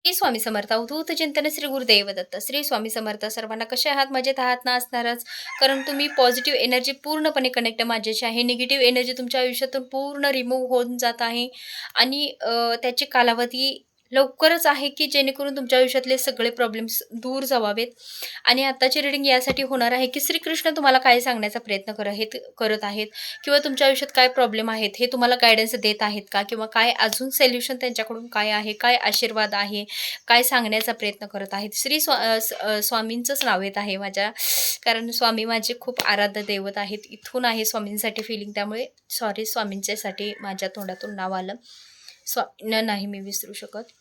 श्री स्वामी समर्थ अवधूत चिंतन श्री गुरुदेव दत्त श्री स्वामी समर्थ सर्वांना कसे आहात मजेत आहात ना असणारच कारण तुम्ही पॉझिटिव्ह एनर्जी पूर्णपणे कनेक्ट माझ्याशी आहे निगेटिव्ह एनर्जी तुमच्या आयुष्यातून पूर्ण रिमूव्ह होऊन जात आहे आणि त्याची कालावधी लवकरच आहे की जेणेकरून तुमच्या आयुष्यातले सगळे प्रॉब्लेम्स दूर जावावेत आणि आताची रिडिंग यासाठी होणार आहे की श्रीकृष्ण तुम्हाला काय सांगण्याचा प्रयत्न करत आहेत किंवा तुमच्या आयुष्यात काय प्रॉब्लेम आहेत हे तुम्हाला गायडन्स देत आहेत का किंवा काय अजून सोल्युशन त्यांच्याकडून काय आहे काय आशीर्वाद आहे काय सांगण्याचा प्रयत्न करत आहेत. स्वामींचंच नाव येत आहे माझ्या, कारण स्वामी माझे खूप आराध्य दैवत आहेत. इथून आहे स्वामींसाठी फिलिंग, त्यामुळे सॉरी स्वामींच्यासाठी माझ्या तोंडातून नाव आलं. स्वामींना नाही मी विसरू शकत.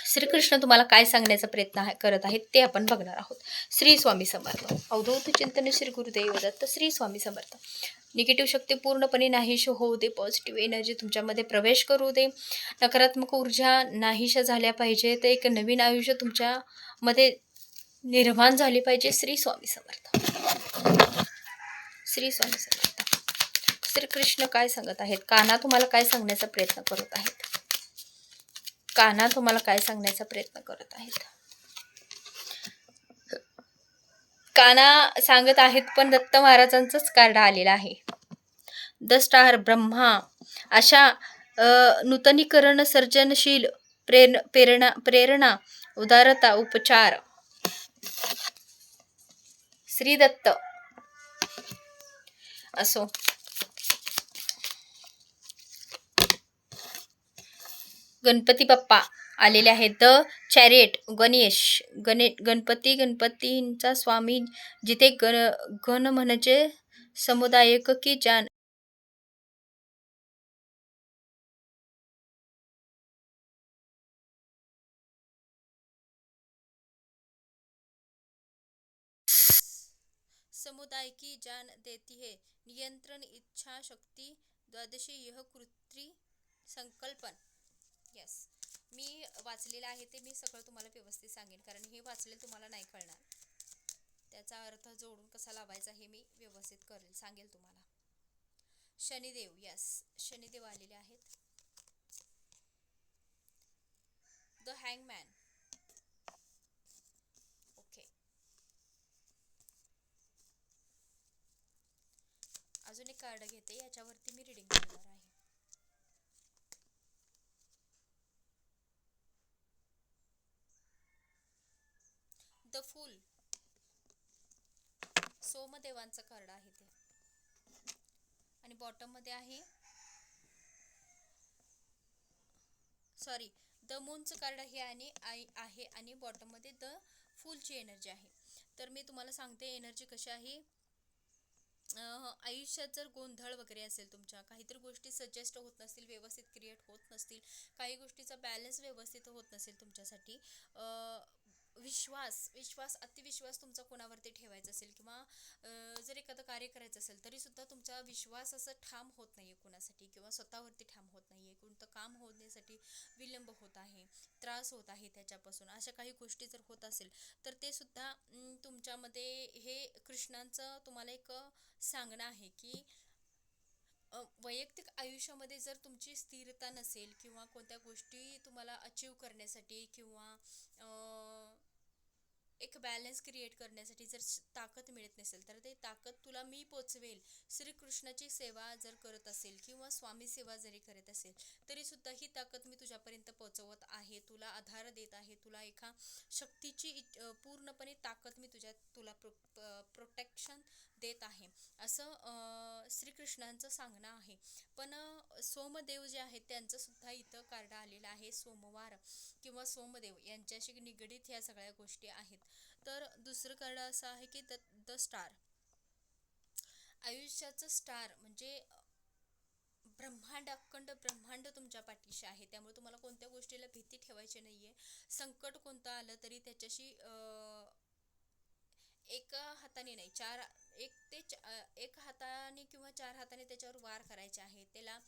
श्रीकृष्ण तुम्हाला काय सांगण्याचा प्रयत्न करत आहेत ते आपण बघणार आहोत. श्री स्वामी समर्थ. अवधूत चिंतन श्री गुरुदेव दत्त. श्री स्वामी समर्थ. निगेटिव्ह शक्ती पूर्णपणे नाहीशी होऊ दे. पॉझिटिव्ह एनर्जी तुमच्यामध्ये प्रवेश करू दे. नकारात्मक ऊर्जा नाहीशा झाल्या पाहिजे. तर एक नवीन आयुष्य तुमच्यामध्ये निर्माण झाले पाहिजे. श्री स्वामी समर्थ. श्री स्वामी समर्थ. श्रीकृष्ण काय सांगत आहेत? कान्हा तुम्हाला काय सांगण्याचा प्रयत्न करत आहेत? कान्हा तुम्हाला काय सांगण्याचा प्रयत्न करत आहेत? कान्हा सांगत आहेत, पण दत्त महाराजांचंच कार्ड आलेलं आहे. द स्टार, ब्रह्मा, अशा नूतनीकरण, सर्जनशील, प्रेरणा, उदारता, उपचार. श्री दत्त असो. गणपती बाप्पा आलेले आहेत. द चॅरिट, गणपतींचा स्वामी, जिथे गण म्हणजे समुदायक की जान. समुदाय की जान देती है, नियंत्रण, इच्छा शक्ती, द्वादशी यह कृत्री संकल्पन. यस, मी वाचलेलं आहे ते मी सगळं तुम्हाला व्यवस्थित सांगेन, कारण हे वाचले तुम्हाला नाही कळणार. त्याचा अर्थ जोडून कसा लावायचा हे मी व्यवस्थित करेल, सांगेल तुम्हाला. शनिदेव, यस, शनिदेव आलेले आहेत. द हँगमॅन. ओके, अजून एक कार्ड घेते, याच्यावरती मी रिडिंग करणार आहे. द फूल, सोमदेवांचं कार्ड आहे ते, आणि बॉटम मध्ये आहे, सॉरी, द मूनचं कार्ड हे आहे आणि बॉटम मध्ये द फुलची एनर्जी आहे. तर मी तुम्हाला सांगते एनर्जी कशी आहे. आयुष्यात जर गोंधळ वगैरे असेल, तुमच्या काहीतरी गोष्टी सजेस्ट होत नसतील, व्यवस्थित क्रिएट होत नसतील, काही गोष्टीचा बॅलन्स व्यवस्थित होत नसेल तुमच्यासाठी, अतिविश्वास तुमचा कोणावरती ठेवायचा असेल, किंवा जर एखादं कार्य करायचं असेल तरी सुद्धा तुमचा विश्वास असं ठाम होत नाहीये कोणासाठी, किंवा स्वतःवरती ठाम होत नाहीये, कोणतं काम होण्यासाठी विलंब होत आहे, त्रास होत आहे त्याच्यापासून, अशा काही गोष्टी जर होत असेल तर ते सुद्धा तुमच्यामध्ये हे कृष्णांचं तुम्हाला एक सांगणं आहे की वैयक्तिक आयुष्यामध्ये जर तुमची स्थिरता नसेल, किंवा कोणत्या गोष्टी तुम्हाला अचीव करण्यासाठी, किंवा एक बॅलन्स क्रिएट करण्यासाठी जर ताकद मिळत नसेल, तर ते ताकद तुला मी पोचवेल. श्रीकृष्णाची सेवा जर करत असेल, किंवा स्वामी सेवा जरी करत असेल, तरी सुद्धा ही ताकद मी तुझ्यापर्यंत पोचवत आहे, तुला आधार देत आहे, तुला एका शक्तीची पूर्णपणे ताकद मी तुला प्रोटेक्शन देत आहे, असं श्रीकृष्णांचं सांगणं आहे. पण सोमदेव जे आहेत त्यांचं सुद्धा इथं कार्ड आलेलं आहे, सोमवार किंवा सोमदेव यांच्याशी निगडीत ह्या सगळ्या गोष्टी आहेत. तर दुसरं कार्ड असं आहे की द स्टार, आयुष्याचं स्टार म्हणजे ब्रह्मांड, अखंड ब्रह्मांड तुमच्या पाठीशी आहे, त्यामुळे तुम्हाला कोणत्या गोष्टीला भीती ठेवायची नाहीये. संकट कोणतं आलं तरी त्याच्याशी एका हाताने नाही, एक हाताने किंवा चार हाताने त्याच्यावर वार करायचे आहे, त्याला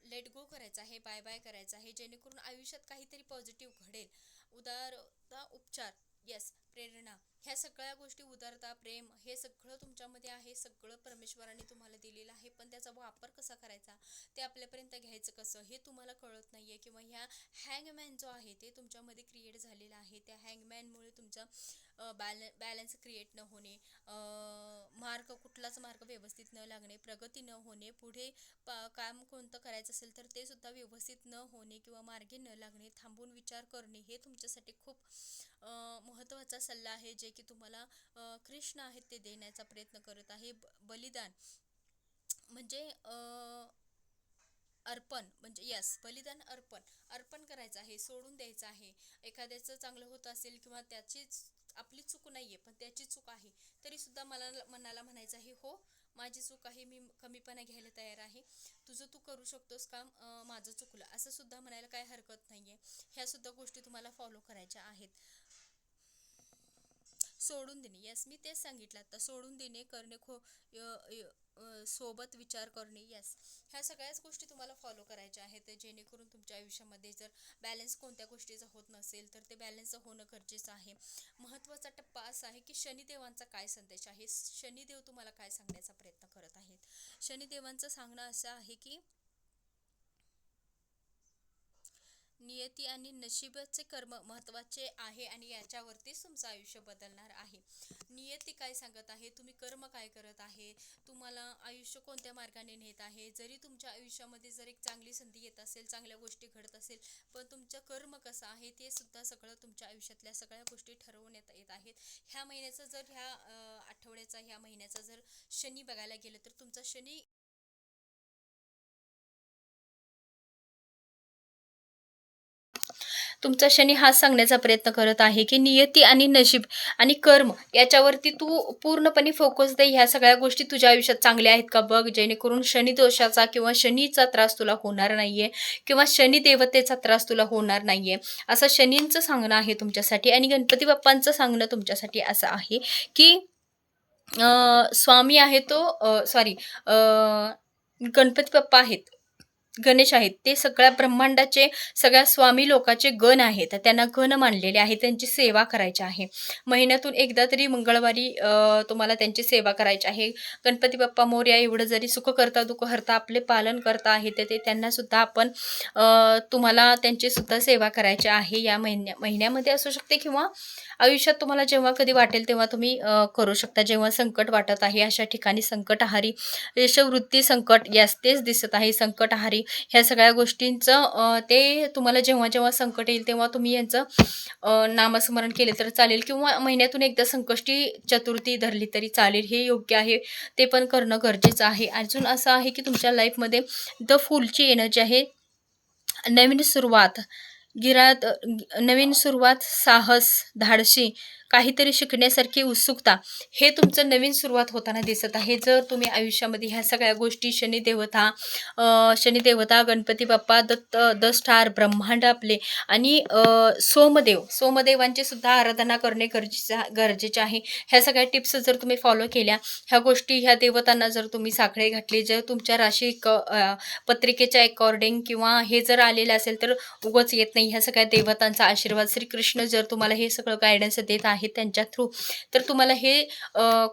लेट गो करायचं आहे, बाय बाय करायचं आहे, जेणेकरून आयुष्यात काहीतरी पॉझिटिव्ह घडेल. उदारता, उपचार, येस, प्रेरणा, ह्या सगळ्या गोष्टी, उदारता, प्रेम, हे सगळं तुमच्यामध्ये आहे. सगळं परमेश्वराने तुम्हाला दिलेलं आहे, पण त्याचा वापर कसा करायचा, ते आपल्यापर्यंत घ्यायचं कसं, हे तुम्हाला कळत नाहीये. किंवा ह्या हँगमॅन जो आहे ते तुमच्यामध्ये क्रिएट झालेला आहे. त्या हँगमॅनमुळे तुमचा बॅलन्स क्रिएट न होणे, मार्ग, कुठलाच मार्ग व्यवस्थित न लागणे, प्रगती न होणे, पुढे काम कोणतं करायचं असेल तर ते सुद्धा व्यवस्थित न होणे किंवा मार्गी न लागणे, थांबून विचार करणे, हे तुमच्यासाठी खूप महत्त्वाचा सल्ला आहे, जे की तुम्हाला कृष्ण आहेत ते देण्याचा प्रयत्न करत आहे. बलिदान म्हणजे अर्पण, म्हणजे यस, बलिदान, अर्पण, अर्पण करायचं आहे, सोडून द्यायचं आहे. एखाद्याचं चांगलं होत असेल किंवा त्याचीच आपली चूक नाहीये पण त्याची चूक आहे, तरी सुद्धा मला मनाला म्हणायचं आहे, हो माझी चूक आहे, मी कमीपणा घ्यायला तयार आहे, तुझं तू करू शकतोस काम, माझं चुकलं असं सुद्धा म्हणायला काय हरकत नाहीये. ह्या सुद्धा गोष्टी तुम्हाला फॉलो करायच्या आहेत. सोडून देणे, यस, मी तेच सांगितलं आता, सोडून देणे, करणे, सोबत विचार करणे, यस, ह्या सगळ्याच गोष्टी तुम्हाला फॉलो करायच्या आहेत, जेणेकरून तुमच्या आयुष्यामध्ये जर बॅलन्स कोणत्या गोष्टीचा होत नसेल तर ते बॅलन्स होणं गरजेचं आहे. महत्त्वाचा टप्पा असा आहे की शनिदेवांचा काय संदेश आहे, शनिदेव तुम्हाला काय सांगण्याचा प्रयत्न करत आहेत. शनिदेवांचं सांगणं असं आहे की नियती आणि नशिबाचे कर्म महत्त्वाचे आहे आणि याच्यावरतीच तुमचं आयुष्य बदलणार आहे. नियती काय सांगत आहे, तुम्ही कर्म काय करत आहे, तुम्हाला आयुष्य कोणत्या मार्गाने नेत आहे. जरी तुमच्या आयुष्यामध्ये जर एक चांगली संधी येत असेल, चांगल्या गोष्टी घडत असेल, पण तुमचं कर्म कसं आहे ते सुद्धा सगळं तुमच्या आयुष्यातल्या सगळ्या गोष्टी ठरवण्यात येत आहेत. ह्या महिन्याचा जर ह्या आठवड्याचा, ह्या महिन्याचा जर शनी बघायला गेलं तर तुमचा शनी, तुमचा शनी हाच सांगण्याचा प्रयत्न करत आहे की नियती आणि नशीब आणि कर्म याच्यावरती तू पूर्णपणे फोकस दे. ह्या सगळ्या गोष्टी तुझ्या आयुष्यात चांगल्या आहेत का बघ, जेणेकरून शनी दोषाचा किंवा शनीचा त्रास तुला होणार नाहीये किंवा शनी देवतेचा त्रास तुला होणार नाहीये, असं शनींचं सांगणं आहे तुमच्यासाठी. आणि गणपती बाप्पांचं सांगणं तुमच्यासाठी असं आहे की स्वामी आहे तो, सॉरी, गणपती बाप्पा आहेत, गणेश आहेत, ते सगळ्या ब्रह्मांडाचे, सगळ्या स्वामी लोकाचे गण आहेत. त्यांना गण मानलेले आहे, त्यांची सेवा करायची आहे. महिन्यातून एकदा तरी मंगळवारी तुम्हाला त्यांची सेवा करायची आहे. गणपती बाप्पा मोरया, एवढं जरी सुख करता दुःख हरता आपले पालन करता आहे ते त्यांना सुद्धा आपण तुम्हाला त्यांची सुद्धा सेवा करायची आहे. या महिन्यामध्ये असू शकते किंवा आयुष्यात तुम्हाला जेव्हा कधी वाटेल तेव्हा तुम्ही करू शकता. जेव्हा संकट वाटत आहे अशा ठिकाणी संकटहारी, यशवृत्ती संकट, यास तेच दिसत आहे संकटहारी, ह्या सगळ्या गोष्टींचं ते तुम्हाला जेव्हा जेव्हा संकट येईल तेव्हा तुम्ही यांचं नामस्मरण केले तर चालेल किंवा महिन्यातून एकदा संकष्टी चतुर्थी धरली तरी चालेल, हे योग्य आहे, ते पण करणं गरजेचं आहे. अजून असं आहे की तुमच्या लाईफमध्ये द फुलची एनर्जी आहे, नवीन सुरुवात, नवीन सुरुवात, साहस, धाडसी, काहीतरी शिकण्यासारखी उत्सुकता, हे तुमचं नवीन सुरुवात होताना दिसत आहे. जर तुम्ही आयुष्यामध्ये ह्या सगळ्या गोष्टी, शनिदेवता, गणपती बाप्पा, दत्त, द स्टार, ब्रह्मांड आपले आणि सोमदेवांची सुद्धा आराधना करणे गरजेचे आहे. ह्या सगळ्या टिप्स जर तुम्ही फॉलो केल्या, ह्या गोष्टी, ह्या देवतांना जर तुम्ही साखळे घातले, जर तुमच्या राशी पत्रिकेच्या अकॉर्डिंग किंवा हे जर आलेलं असेल तर उगाच येत नाही. ह्या सगळ्या देवतांचा आशीर्वाद, श्रीकृष्ण जर तुम्हाला हे सगळं गायडन्स देत आहे त्यांच्या थ्रू, तर तुम्हाला हे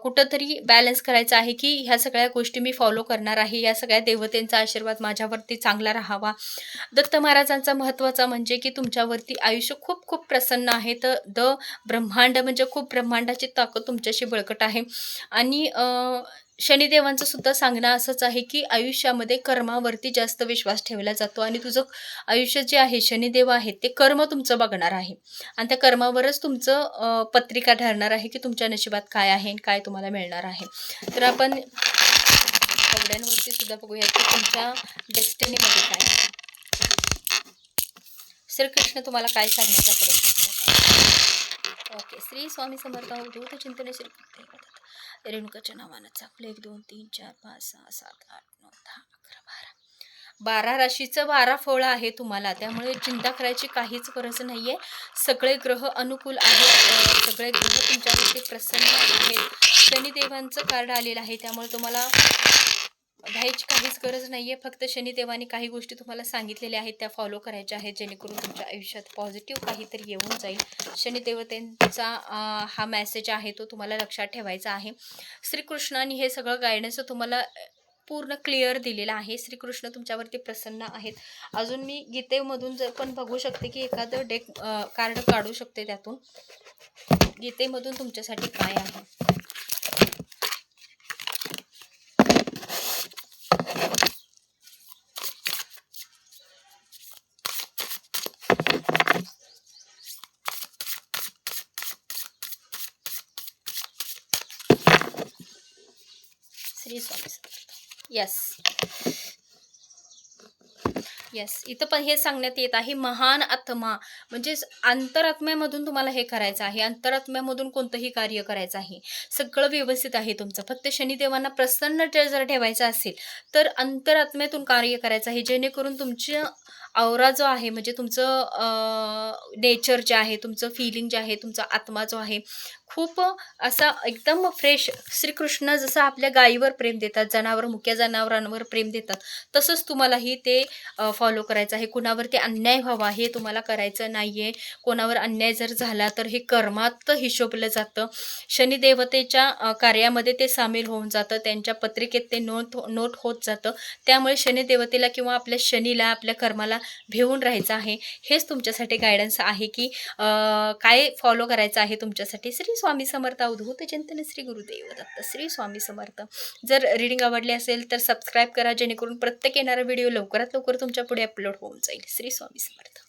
कुठंतरी बॅलन्स करायचं आहे की ह्या सगळ्या गोष्टी मी फॉलो करणार आहे, या सगळ्या देवतेंचा आशीर्वाद माझ्यावरती चांगला राहावा. दत्त महाराजांचा महत्त्वाचा म्हणजे की तुमच्यावरती आयुष्य खूप खूप प्रसन्न आहे. तर ब्रह्मांड म्हणजे खूप ब्रह्मांडाची ताकद तुमच्याशी बळकट आहे. आणि शनिदेवांचं सुद्धा सांगणं असंच आहे की आयुष्यामध्ये कर्मावरती जास्त विश्वास ठेवला जातो आणि तुझं आयुष्य जे आहे, शनिदेव आहे ते कर्म तुमचं बघणार आहे आणि त्या कर्मावरच तुमचं पत्रिका ठरणार आहे की तुमच्या नशिबात काय आहे आणि काय तुम्हाला मिळणार आहे. तर आपण कवड्यांवरती सुद्धा बघूयात की तुमच्या डेस्टिनीमध्ये काय आहे, श्रीकृष्ण तुम्हाला काय सांगण्याचा प्रयत्न करत आहे. ओके, श्री स्वामी समर्थ अवधूत चिंतन श्री रेणुकाच्या नावानं आपलं 1 2 3 4 5 6 7 8 9 10 11 12 राशीचं 12 फळं आहे तुम्हाला, त्यामुळे चिंता करायची काहीच गरज नाहीये. सगळे ग्रह अनुकूल आहेत, सगळे ग्रह तुमच्यावरती प्रसन्न आहेत. शनिदेवांचं कार्ड आलेलं आहे, त्यामुळे तुम्हाला घ्यायची काहीच गरज नाही आहे. फक्त शनिदेवाने काही गोष्टी तुम्हाला सांगितलेल्या आहेत त्या फॉलो करायच्या आहेत, जेणेकरून तुमच्या आयुष्यात पॉझिटिव्ह काहीतरी येऊन जाईल. शनिदेवतेंचा हा मेसेज आहे तो तुम्हाला लक्षात ठेवायचा आहे. श्रीकृष्णाने हे सगळं गायडन्स तुम्हाला पूर्ण क्लिअर दिलेलं आहे. श्रीकृष्ण तुमच्यावरती प्रसन्न आहेत. अजून मी गीतेमधून जर पण बघू शकते की एखादं कार्ड काढू शकते त्यातून. गीतेमधून तुमच्यासाठी काय आहे. श्री स्वामी समर्थ. येस. येस, इथं पण हे सांगण्यात येत आहे, महान आत्मा म्हणजेच अंतरात्म्यामधून तुम्हाला हे करायचं आहे. अंतरात्म्यामधून कोणतंही कार्य करायचं आहे. सगळं व्यवस्थित आहे तुमचं. फक्त शनिदेवांना प्रसन्न जर ठेवायचं असेल तर अंतरात्म्यातून कार्य करायचं आहे, जेणेकरून तुमची औरा जो आहे म्हणजे तुमचं नेचर जे आहे, तुमचं फिलिंग जे आहे, तुमचा आत्मा जो आहे खूप असा एकदम फ्रेश. श्रीकृष्ण जसं आपल्या गायीवर प्रेम देतात, मुक्या जनावरांवर प्रेम देतात, तसंच तुम्हालाही ते फॉलो करायचं आहे. कुणावरती अन्याय व्हावा हे तुम्हाला करायचं नाही आहे. कोणावर अन्याय जर झाला तर हे कर्मात हिशोबलं जातं. शनिदेवतेच्या कार्यामध्ये ते सामील होऊन जातं. त्यांच्या पत्रिकेत ते नोट होत जातं. त्यामुळे शनिदेवतेला किंवा आपल्या शनीला, आपल्या कर्माला भेऊन राहायचं आहे. हेच तुमच्यासाठी गायडन्स आहे की काय फॉलो करायचं आहे तुमच्यासाठी. श्री स्वामी समर्थ. अवधूत चिंतन श्री गुरुदेव दत्त. श्री स्वामी समर्थ. जर रीडिंग आवडली असेल तर सबस्क्राईब करा, जेणेकरून प्रत्येक येणारा व्हिडिओ लवकरात लवकर तुमच्या पुढे अपलोड होऊन जाईल. श्री स्वामी समर्थ.